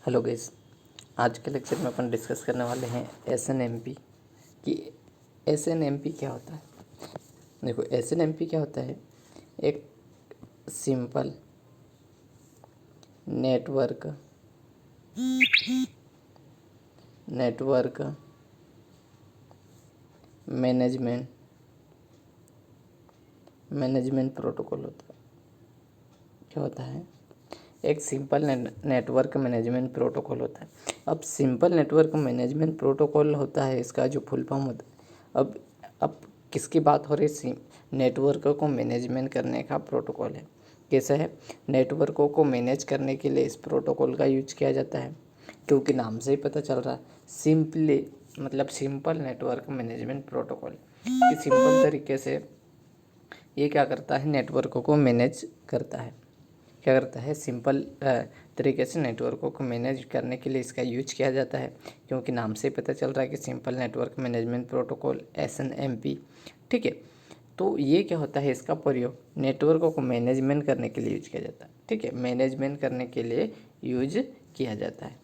Hello guys. आज के lecture में अपन डिस्कस करने वाले हैं एसएनएमपी कि एसएनएमपी क्या होता है। देखो, एसएनएमपी क्या होता है। एक सिंपल नेटवर्क मैनेजमेंट प्रोटोकॉल होता है। क्या होता है? एक सिंपल नेटवर्क मैनेजमेंट प्रोटोकॉल होता है। अब सिंपल नेटवर्क मैनेजमेंट प्रोटोकॉल होता है, इसका जो फुल फॉर्म होता है। अब किसकी बात हो रही है? नेटवर्क को मैनेजमेंट करने का प्रोटोकॉल है। कैसे है? नेटवर्कों को मैनेज करने के लिए इस प्रोटोकॉल का यूज किया जाता है, क्योंकि नाम से ही पता चल रहा है, सिंपली मतलब simple network management protocol. Simple तरीके से ये क्या करता है? नेटवर्कों को मैनेज करता है। क्या करता है? सिंपल तरीके से नेटवर्कों को मैनेज करने के लिए इसका यूज किया जाता है, क्योंकि नाम से पता चल रहा है कि simple network management protocol SNMP. ठीक है, तो ये क्या होता है? इसका प्रयोग नेटवर्कों को मैनेजमेंट करने के लिए यूज किया जाता है। ठीक है, मैनेजमेंट करने के लिए यूज किया जाता है।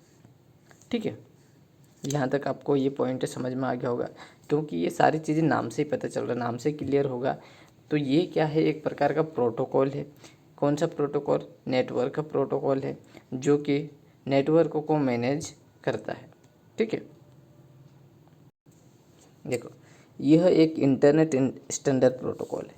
ठीक है, यहाँ तक आपको ये पॉइंट समझ में आ गया होगा, क्योंकि ये सारी चीज़ें नाम से ही पता चल रहा है, नाम से क्लियर होगा। तो ये क्या है? एक प्रकार का प्रोटोकॉल है। कौन सा प्रोटोकॉल? नेटवर्क प्रोटोकॉल है, जो कि नेटवर्क को मैनेज करता है। ठीक है, देखो, यह एक इंटरनेट स्टैंडर्ड प्रोटोकॉल है।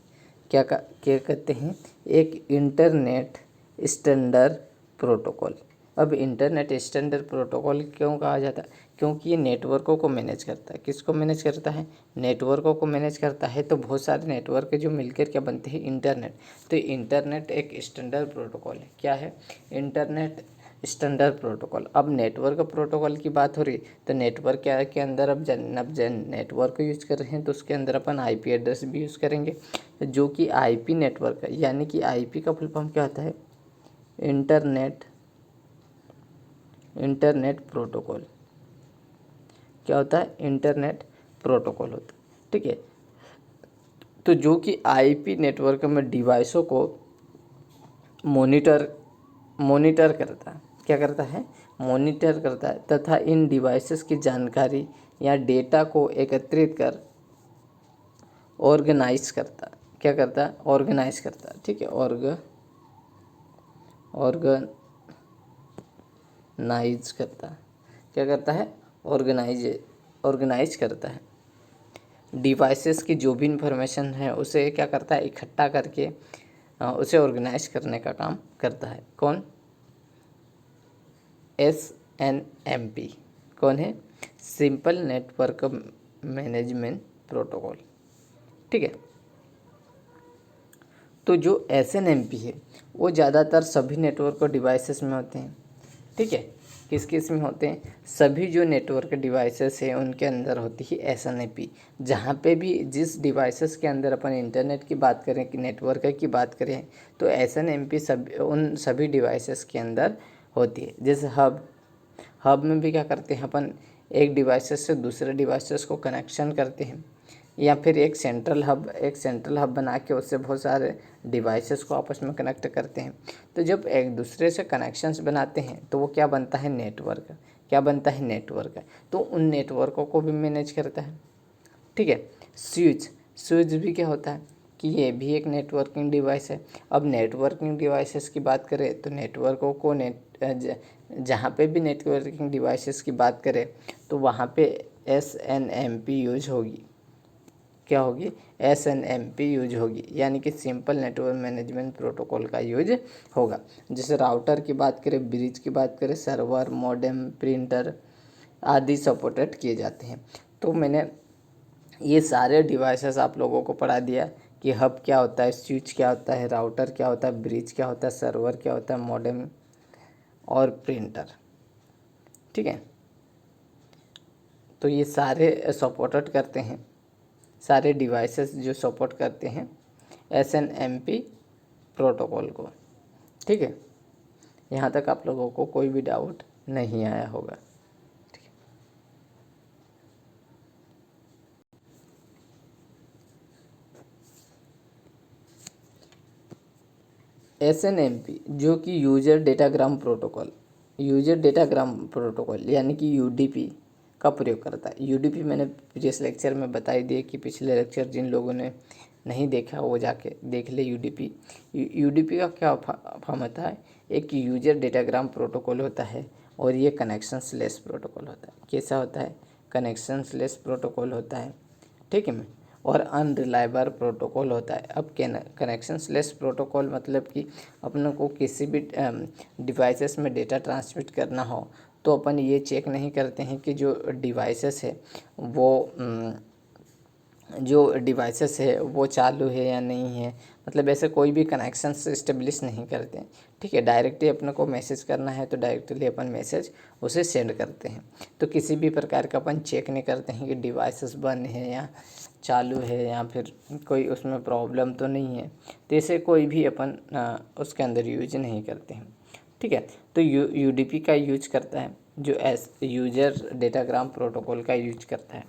क्या कहते हैं? एक इंटरनेट स्टैंडर्ड प्रोटोकॉल। अब इंटरनेट स्टैंडर्ड प्रोटोकॉल क्यों कहा जाता है? क्योंकि ये नेटवर्कों को मैनेज करता है। किसको मैनेज करता है? नेटवर्कों को मैनेज करता है। तो बहुत सारे नेटवर्क जो मिलकर क्या बनते हैं? इंटरनेट। तो इंटरनेट एक स्टैंडर्ड प्रोटोकॉल है। क्या है? Internet standard protocol. अब नेटवर्क प्रोटोकॉल की बात हो रही, तो नेटवर्क क्या के अंदर अब नेटवर्क यूज कर रहे हैं, तो उसके अंदर अपन आईपी एड्रेस भी यूज़ करेंगे, जो कि आईपी नेटवर्क है। यानी कि आईपी का फुल फॉर्म क्या होता है? Internet protocol. क्या होता है? इंटरनेट प्रोटोकॉल होता है। ठीक है, तो जो कि आईपी नेटवर्क में डिवाइसों को मॉनिटर करता है। क्या करता है? मॉनिटर करता है, तथा इन डिवाइसेस की जानकारी या डेटा को एकत्रित कर ऑर्गेनाइज करता है। क्या करता है? ऑर्गेनाइज करता है। ठीक है, ऑर्गेनाइज करता है। क्या करता है? ऑर्गेनाइज करता है। डिवाइसेस की जो भी इंफॉर्मेशन है उसे क्या करता है? इकट्ठा करके उसे ऑर्गेनाइज करने का काम करता है। कौन? एसएनएमपी। कौन है? Simple network management protocol. ठीक है, तो जो एसएनएमपी है वो ज़्यादातर सभी नेटवर्क डिवाइसेस में होते हैं। ठीक है, किस किस में होते हैं? सभी जो नेटवर्क डिवाइसेस हैं उनके अंदर होती है एसएनएमपी। जहाँ पे भी जिस डिवाइसेस के अंदर अपन इंटरनेट की बात करें कि नेटवर्क की बात करें, तो एसएनएमपी उन सभी डिवाइसेस के अंदर होती है। जैसे हब में भी क्या करते हैं अपन? एक डिवाइसेस से दूसरे डिवाइसेस को कनेक्शन करते हैं, या फिर एक सेंट्रल हब बना के उससे बहुत सारे डिवाइसेस को आपस में कनेक्ट करते हैं। तो जब एक दूसरे से कनेक्शंस बनाते हैं तो वो क्या बनता है? नेटवर्क। क्या बनता है? नेटवर्क। तो उन नेटवर्कों को भी मैनेज करता है। ठीक है, स्विच भी क्या होता है? कि ये भी एक नेटवर्किंग डिवाइस है। अब नेटवर्किंग डिवाइसेस की बात करें तो नेटवर्कों को जहाँ पे भी नेटवर्किंग डिवाइसेस की बात करें तो वहाँ पे एसएनएमपी यूज होगी। क्या होगी? एसएनएमपी यूज होगी, यानी कि सिंपल नेटवर्क मैनेजमेंट प्रोटोकॉल का यूज होगा। जैसे राउटर की बात करें, ब्रिज की बात करें, सर्वर, मॉडेम, प्रिंटर आदि सपोर्टेड किए जाते हैं। तो मैंने ये सारे डिवाइसेस आप लोगों को पढ़ा दिया कि हब क्या होता है, स्विच क्या होता है, राउटर क्या होता है, ब्रिज क्या होता है, सर्वर क्या होता है, मॉडेम और प्रिंटर। ठीक है, तो ये सारे सपोर्टेड करते हैं, सारे डिवाइसेस जो सपोर्ट करते हैं एसएनएमपी प्रोटोकॉल को। ठीक है, यहाँ तक आप लोगों को कोई भी डाउट नहीं आया होगा। एसएनएमपी जो कि user datagram protocol. User datagram protocol यानी कि यूडीपी का प्रयोग करता है। यूडीपी मैंने प्रीवियस लेक्चर में बता ही दिया कि पिछले लेक्चर जिन लोगों ने नहीं देखा वो जाके देख ले। यूडीपी यूडीपी का क्या फॉर्म होता है? एक यूजर डेटाग्राम प्रोटोकॉल होता है और ये कनेक्शंस लेस प्रोटोकॉल होता है। कैसा होता है? कनेक्शंस लेस प्रोटोकॉल होता है, ठीक है। और अनरिलायबल प्रोटोकॉल होता है। अब कनेक्शंस लेस प्रोटोकॉल मतलब कि अपन को किसी भी डिवाइसेस में डेटा ट्रांसमिट करना हो तो अपन ये चेक नहीं करते हैं कि जो डिवाइसेस है वो चालू है या नहीं है। मतलब ऐसे कोई भी कनेक्शन इस्टेब्लिश नहीं करते हैं, ठीक है। डायरेक्टली अपने को मैसेज करना है तो डायरेक्टली अपन मैसेज उसे सेंड करते हैं। तो किसी भी प्रकार का अपन चेक नहीं करते हैं कि डिवाइसेस बंद है या चालू है या फिर कोई उसमें प्रॉब्लम तो नहीं है। तो ऐसे कोई भी अपन उसके अंदर यूज नहीं करते हैं, ठीक है। तो यूडीपी का यूज करता है जो यूजर डेटाग्राम प्रोटोकॉल का यूज करता है।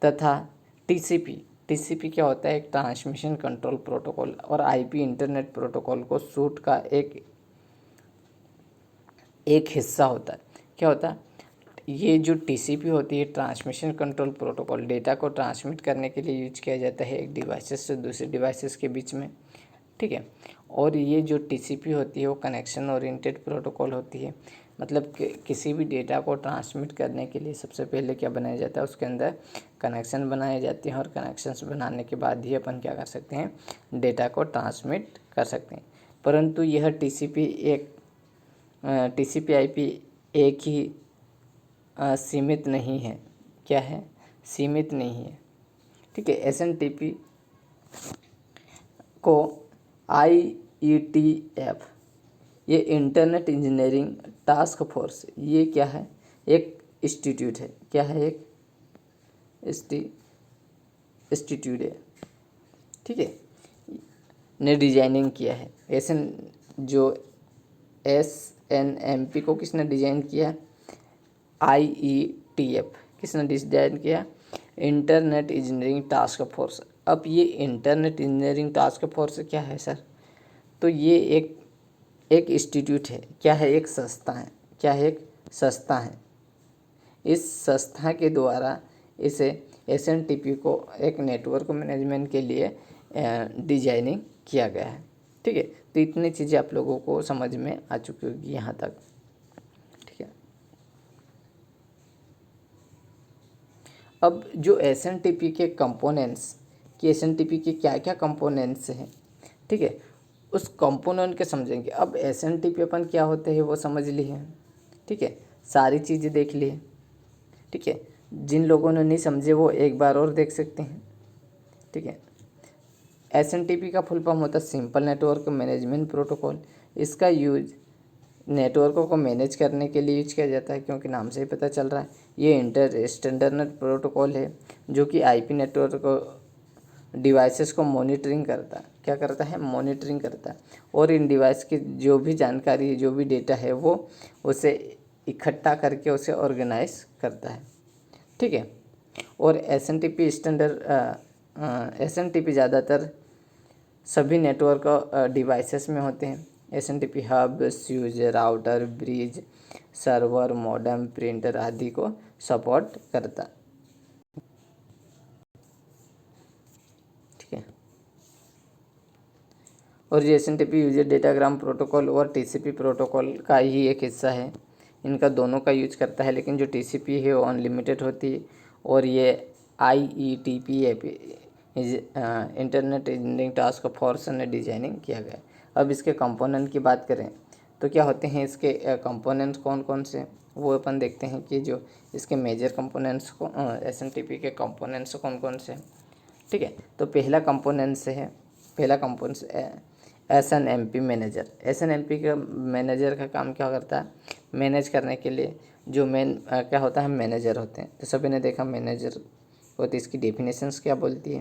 तथा टीसीपी क्या होता है? एक ट्रांसमिशन कंट्रोल प्रोटोकॉल और आईपी इंटरनेट प्रोटोकॉल को सूट का एक हिस्सा होता है। क्या होता है? ये जो टीसीपी होती है, ट्रांसमिशन कंट्रोल प्रोटोकॉल, डेटा को ट्रांसमिट करने के लिए यूज किया जाता है एक डिवाइसेस से दूसरे डिवाइसेस के बीच में, ठीक है। और ये जो टीसीपी होती है वो कनेक्शन ओरिएंटेड प्रोटोकॉल होती है। मतलब किसी भी डेटा को ट्रांसमिट करने के लिए सबसे पहले क्या बनाया जाता है? उसके अंदर कनेक्शन बनाए जाते हैं और कनेक्शंस बनाने के बाद ही अपन क्या कर सकते हैं? डेटा को ट्रांसमिट कर सकते हैं। परंतु यह टीसीपी आईपी एक ही सीमित नहीं है। क्या है? सीमित नहीं है, ठीक है। एसएनटीपी को IETF ये इंटरनेट इंजीनियरिंग टास्क फोर्स, ये क्या है? एक इंस्टीट्यूट है। क्या है? एक इंस्टीट्यूट है, ठीक है। ने डिजाइनिंग किया है। SNMP को किसने डिजाइन किया? IETF किसने डिजाइन किया? Internet engineering task force. अब ये इंटरनेट इंजीनियरिंग टास्क फोर्स क्या है सर? तो ये एक इंस्टीट्यूट है। क्या है? एक संस्था है। क्या है? एक संस्था है। इस संस्था के द्वारा इसे SNTP को एक नेटवर्क मैनेजमेंट के लिए डिजाइनिंग किया गया है, ठीक है। तो इतनी चीज़ें आप लोगों को समझ में आ चुकी होगी यहाँ तक, ठीक है। अब जो SNTP के कंपोनेंट्स कि SNTP के क्या क्या कंपोनेंट्स हैं, ठीक है, उस कंपोनेंट के समझेंगे। अब SNTP अपन क्या होते हैं वो समझ लिए, ठीक है। सारी चीज़ें देख लिए, ठीक है। जिन लोगों ने नहीं समझे वो एक बार और देख सकते हैं, ठीक है। SNTP का फुल फॉर्म होता है सिंपल नेटवर्क मैनेजमेंट प्रोटोकॉल। इसका यूज नेटवर्कों को मैनेज करने के लिए यूज किया जाता है, क्योंकि नाम से ही पता चल रहा है ये इंटर स्टैंडर्ड प्रोटोकॉल है जो कि आईपी नेटवर्क को डिवाइसेस को मॉनिटरिंग करता है। क्या करता है? मॉनिटरिंग करता है और इन डिवाइस की जो भी जानकारी है, जो भी डेटा है, वो उसे इकट्ठा करके उसे ऑर्गेनाइज करता है, ठीक है। और SNTP ज़्यादातर सभी नेटवर्क डिवाइसेस में होते हैं। SNTP hub, switch, router, bridge, server, modem, printer आदि को सपोर्ट करता, ठीक है। और ये SNTP यूजर डेटाग्राम प्रोटोकॉल और TCP प्रोटोकॉल का ही एक हिस्सा है। इनका दोनों का यूज करता है, लेकिन जो TCP है वो अनलिमिटेड होती है और ये IETP internet engineering task force ने डिजाइनिंग किया गया है। अब इसके कंपोनेंट की बात करें तो क्या होते हैं इसके कंपोनेंट्स कौन कौन से, वो अपन देखते हैं कि जो इसके मेजर कंपोनेंट्स को SNTP के कंपोनेंट्स कौन कौन से, ठीक है। तो पहला कंपोनेंट्स SNMP मैनेजर। SNMP का मैनेजर का काम क्या करता है? मैनेज करने के लिए जो क्या होता है? मैनेजर होते हैं। तो सभी ने देखा मैनेजर होती, इसकी डेफिनेशंस क्या बोलती है।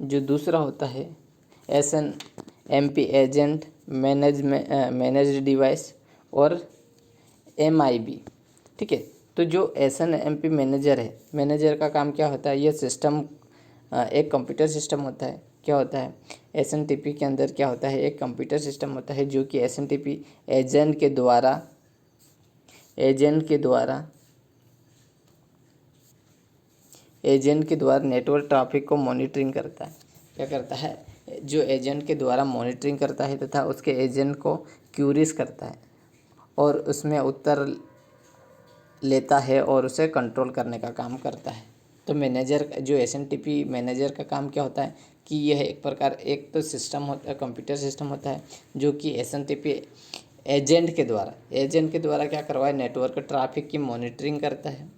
जो दूसरा होता है SNMP एजेंट, मैनेज्ड डिवाइस और MIB, ठीक है। तो जो SNMP मैनेजर है, मैनेजर का काम क्या होता है? ये सिस्टम एक कंप्यूटर सिस्टम होता है। क्या होता है? SNTP के अंदर क्या होता है, एक कंप्यूटर सिस्टम होता है जो कि SNTP एजेंट के द्वारा नेटवर्क ट्रैफिक को मॉनिटरिंग करता है। क्या करता है, जो एजेंट के द्वारा मॉनिटरिंग करता है तथा उसके एजेंट को क्यूरीज करता है और उसमें उत्तर लेता है और उसे कंट्रोल करने का काम करता है। तो मैनेजर जो SNTP मैनेजर का काम क्या होता है कि यह एक प्रकार एक तो सिस्टम होता है, कंप्यूटर सिस्टम होता है जो कि SNTP एजेंट के द्वारा क्या करवाए, नेटवर्क ट्रैफिक की मॉनिटरिंग करता है।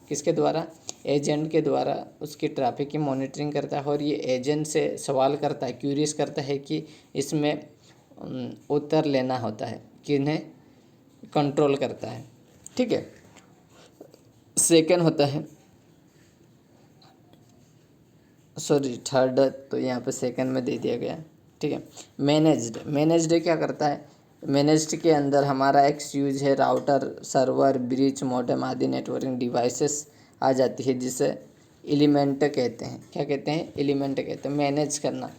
किसके द्वारा, एजेंट के द्वारा उसकी ट्रैफिक की मॉनिटरिंग करता है और ये एजेंट से सवाल करता है, क्यूरीज करता है कि इसमें उत्तर लेना होता है, किन्हें कंट्रोल करता है। ठीक है। सेकंड होता है, सॉरी थर्ड तो यहाँ पे सेकंड में दे दिया गया है। ठीक है। मैनेज्ड क्या करता है, मैनेज्ड के अंदर हमारा एक्सयूज है राउटर, सर्वर, ब्रिज, मॉडेम आदि नेटवर्किंग डिवाइसेस आ जाती है जिसे एलिमेंट कहते हैं। क्या कहते हैं, एलिमेंट कहते हैं। मैनेज करना,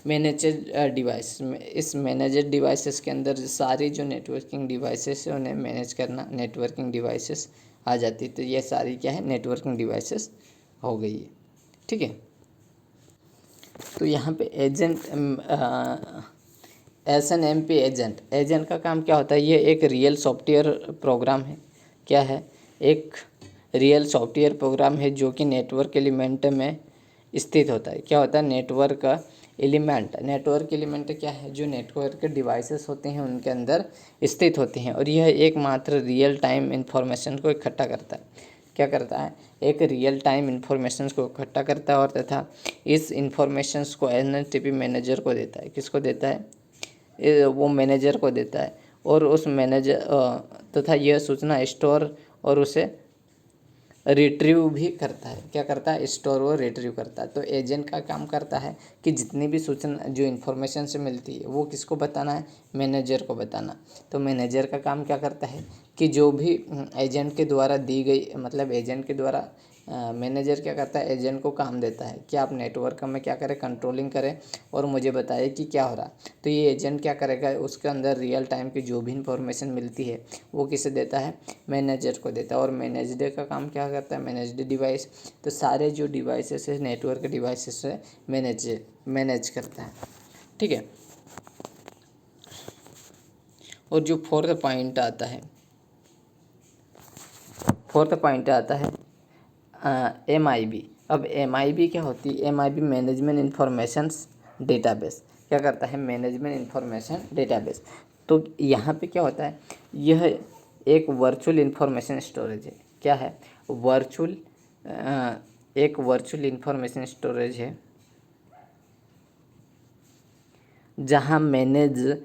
मैनेजेड डिवाइस, इस मैनेजेड डिवाइसेस के अंदर सारी जो नेटवर्किंग डिवाइसेस है उन्हें मैनेज करना नेटवर्किंग डिवाइसेस आ जाती है। तो ये सारी क्या है, नेटवर्किंग डिवाइसेस हो गई है। ठीक है। तो यहाँ पे SNMP एजेंट का काम क्या होता है, ये एक रियल सॉफ्टवेयर प्रोग्राम है। क्या है, एक रियल सॉफ्टवेयर प्रोग्राम है जो कि नेटवर्क एलिमेंट में स्थित होता है। क्या होता है, नेटवर्क एलिमेंट क्या है, जो नेटवर्क के डिवाइसेस होते हैं उनके अंदर स्थित होते हैं और यह एकमात्र रियल टाइम इंफॉर्मेशन को इकट्ठा करता है। क्या करता है, एक रियल टाइम इंफॉर्मेशन को इकट्ठा करता है और तथा इस इंफॉर्मेशन को SNTP मैनेजर को देता है। किसको देता है, वो मैनेजर को देता है और उस मैनेजर तथा यह सूचना स्टोर और उसे रिट्रीव भी करता है। क्या करता है, स्टोर और रिट्रीव करता है। तो एजेंट का काम करता है कि जितनी भी सूचना जो इन्फॉर्मेशन से मिलती है वो किसको बताना है, मैनेजर को बताना। तो मैनेजर का काम क्या करता है कि जो भी एजेंट के द्वारा दी गई, मतलब एजेंट के द्वारा मैनेजर क्या करता है, एजेंट को काम देता है कि आप नेटवर्क में क्या करें, कंट्रोलिंग करें और मुझे बताइए कि क्या हो रहा है। तो ये एजेंट क्या करेगा, उसके अंदर रियल टाइम की जो भी इंफॉर्मेशन मिलती है वो किसे देता है, मैनेजर को देता है। और मैनेजर का काम क्या करता है, मैनेज्ड डिवाइस, तो सारे जो डिवाइसेस है नेटवर्क डिवाइसेस से मैनेज करता है। ठीक है। और जो फोर्थ पॉइंट आता है MIB। अब MIB क्या होती है, MIB मैनेजमेंट इंफॉर्मेशंस डेटाबेस। क्या करता है, मैनेजमेंट इंफॉर्मेशन डेटाबेस। तो यहाँ पे क्या होता है, यह एक वर्चुअल इंफॉर्मेशन स्टोरेज है। क्या है, एक वर्चुअल इंफॉर्मेशन स्टोरेज है जहाँ मैनेज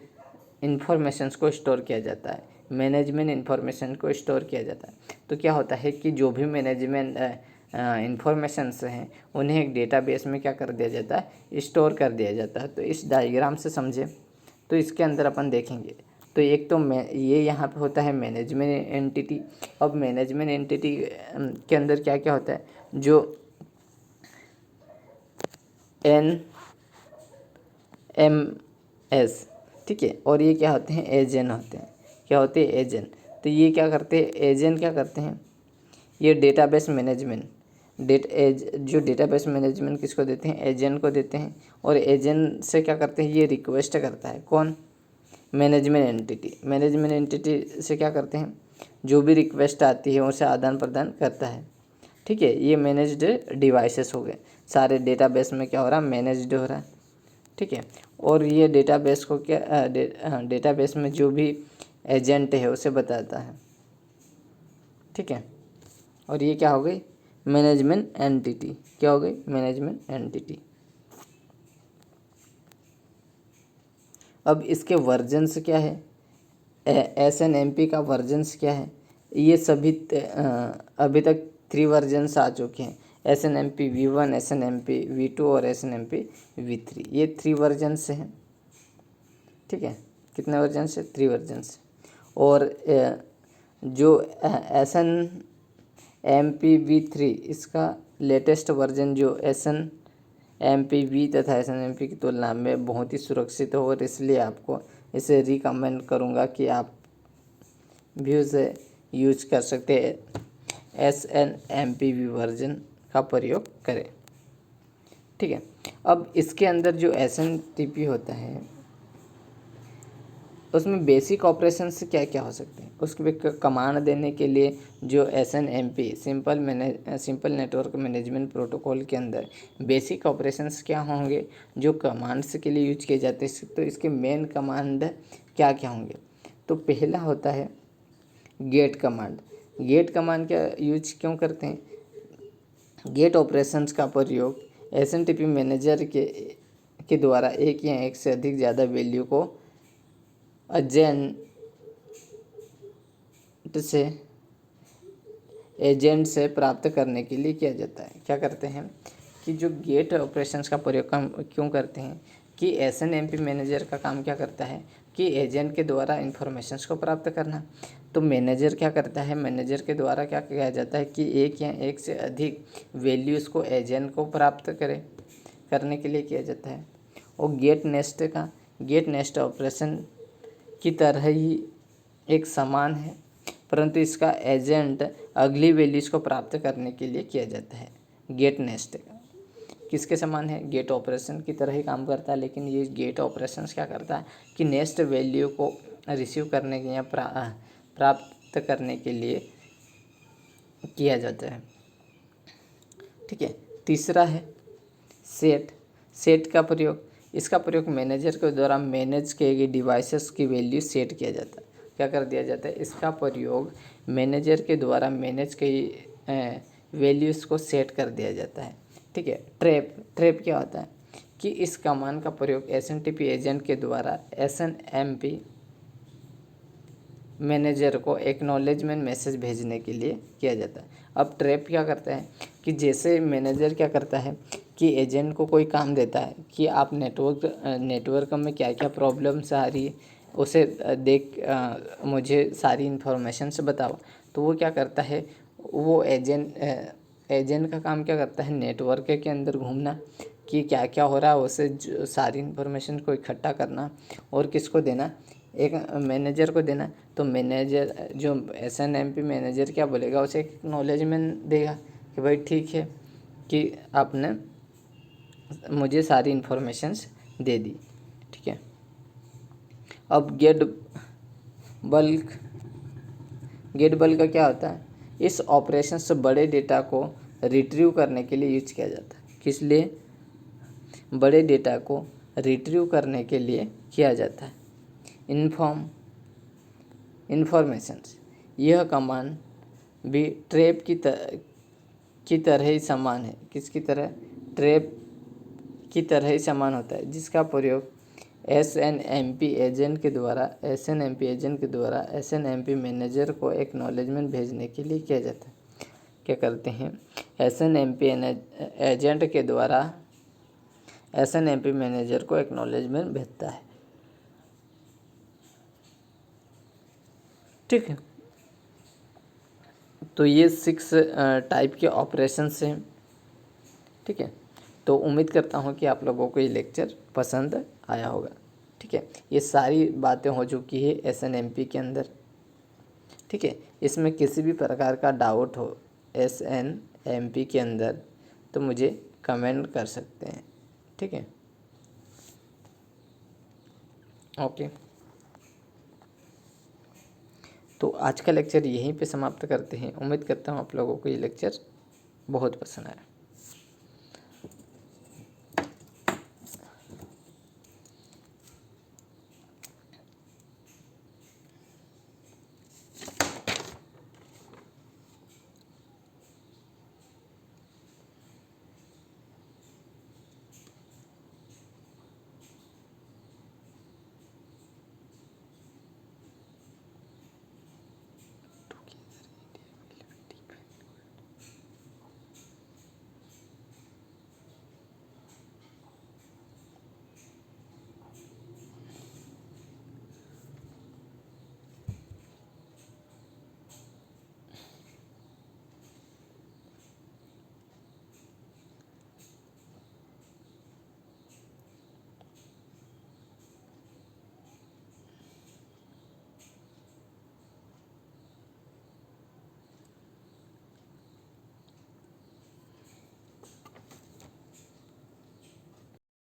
इंफॉर्मेशंस को स्टोर किया जाता है, मैनेजमेंट इंफॉर्मेशन को स्टोर किया जाता है। तो क्या होता है कि जो भी मैनेजमेंट इंफॉर्मेशंस हैं उन्हें एक डेटाबेस में क्या कर दिया जाता है, स्टोर कर दिया जाता है। तो इस डायग्राम से समझे तो इसके अंदर अपन देखेंगे। तो एक तो ये यहाँ पे होता है मैनेजमेंट एंटिटी। अब मैनेजमेंट एंटिटी के अंदर क्या क्या होता है, जो NMS, ठीक है। और ये क्या होते हैं, एजेंट होते हैं। क्या होते हैं, एजेंट। तो ये क्या करते हैं, एजेंट क्या करते हैं, ये डेटाबेस मैनेजमेंट जो डेटाबेस मैनेजमेंट किसको देते हैं, एजेंट को देते हैं। और एजेंट से क्या करते हैं, ये रिक्वेस्ट करता है, कौन, मैनेजमेंट एंटिटी से क्या करते हैं, जो भी रिक्वेस्ट आती है उसे आदान प्रदान करता है। ठीक है। ये मैनेज्ड डिवाइसेस हो गए, सारे डेटाबेस में क्या हो रहा है, मैनेज्ड हो रहा है। ठीक है। और ये डेटाबेस को क्या डेटाबेस में जो भी एजेंट है उसे बताता है। ठीक है। और ये क्या हो गई, मैनेजमेंट एंटिटी। क्या हो गई, मैनेजमेंट एंटिटी। अब इसके वर्जन्स क्या है, SNMP का वर्जन्स क्या है, ये सभी अभी तक 3 वर्जन्स आ चुके हैं। SNMP V1, SNMP V2 और SNMP V3, ये 3 वर्जन्स हैं। ठीक है। कितने वर्जन्स है, 3 वर्जन्स। और जो SNMP V3 इसका लेटेस्ट वर्जन जो MPV तथा SNMP की तुलना में बहुत ही सुरक्षित हो, और इसलिए आपको इसे रिकमेंड करूँगा कि आप भी उसे यूज कर सकते हैं। SNMPV वर्जन का प्रयोग करें, ठीक है। अब इसके अंदर जो SNTP होता है उसमें बेसिक ऑपरेशन से क्या क्या हो सकते हैं, उसके कमांड देने के लिए जो SNMP simple network management protocol के अंदर बेसिक ऑपरेशंस क्या होंगे जो कमांड्स के लिए यूज किए जाते हैं, तो इसके मेन कमांड क्या क्या होंगे। तो पहला होता है गेट कमांड। गेट कमांड क्या यूज क्यों करते हैं, गेट ऑपरेशंस का प्रयोग SNTP मैनेजर के द्वारा एक या एक से अधिक ज़्यादा वैल्यू को एजेंट से प्राप्त करने के लिए किया जाता है। क्या करते हैं कि जो गेट ऑपरेशंस का प्रयोग क्यों करते हैं कि SNMP मैनेजर का काम क्या करता है कि एजेंट के द्वारा इंफॉर्मेशंस को प्राप्त करना। तो मैनेजर क्या करता है, मैनेजर के द्वारा क्या किया जाता है कि एक या एक से अधिक वैल्यूज़ को एजेंट को प्राप्त करने के लिए किया जाता है। और गेट नेस्ट ऑपरेशन की तरह ही एक समान है, परंतु इसका एजेंट अगली वैल्यूज़ को प्राप्त करने के लिए किया जाता है। गेट नेस्ट किसके समान है, गेट ऑपरेशन की तरह ही काम करता है, लेकिन ये गेट ऑपरेशंस क्या करता है कि नेक्स्ट वैल्यू को रिसीव करने के या प्राप्त करने के लिए किया जाता है, ठीक है। तीसरा है सेट का प्रयोग। इसका प्रयोग मैनेजर के द्वारा मैनेज किए गए डिवाइसेस की वैल्यू सेट किया जाता है। क्या कर दिया जाता है, इसका प्रयोग मैनेजर के द्वारा मैनेज की वैल्यूज़ को सेट कर दिया जाता है, ठीक है। ट्रैप क्या होता है कि इस कमांड का प्रयोग SNTP एजेंट के द्वारा SNMP मैनेजर को एक्नॉलेजमेंट मैसेज भेजने के लिए किया जाता है। अब ट्रैप क्या करता है कि जैसे मैनेजर क्या करता है कि एजेंट को कोई काम देता है कि आप नेटवर्क में क्या क्या प्रॉब्लम्स आ रही है उसे मुझे सारी इन्फॉर्मेशन से बताओ। तो वो क्या करता है, वो एजेंट का काम क्या करता है, नेटवर्क के अंदर घूमना कि क्या क्या हो रहा है उसे सारी इन्फॉर्मेशन को इकट्ठा करना और किसको देना, एक मैनेजर को देना। तो मैनेजर जो SNMP मैनेजर क्या बोलेगा, उसे एक एक्नॉलेजमेंट देगा कि भाई ठीक है कि आपने मुझे सारी इन्फॉर्मेशंस दे दी, ठीक है। अब गेट बल्क का क्या होता है, इस ऑपरेशन से बड़े डेटा को रिट्रीव करने के लिए यूज किया जाता है। किस लिए, बड़े डेटा को रिट्रीव करने के लिए किया जाता है। इन्फॉर्मेशंस, यह कमांड भी ट्रैप की तरह ही समान है। किसकी तरह, ट्रैप की तरह ही समान होता है, जिसका प्रयोग SNMP एजेंट के द्वारा SNMP मैनेजर को एक्नॉलेजमेंट भेजने के लिए किया जाता है। क्या करते हैं, SNMP एजेंट के द्वारा SNMP मैनेजर को एक्नॉलेजमेंट भेजता है, ठीक है। तो ये 6 टाइप के ऑपरेशंस हैं, ठीक है। तो उम्मीद करता हूँ कि आप लोगों को ये लेक्चर पसंद आया होगा, ठीक है। ये सारी बातें हो चुकी है SNMP के अंदर, ठीक है। इसमें किसी भी प्रकार का डाउट हो SNMP के अंदर तो मुझे कमेंट कर सकते हैं, ठीक है। ओके, तो आज का लेक्चर यहीं पे समाप्त करते हैं। उम्मीद करता हूँ आप लोगों को ये लेक्चर बहुत पसंद आया।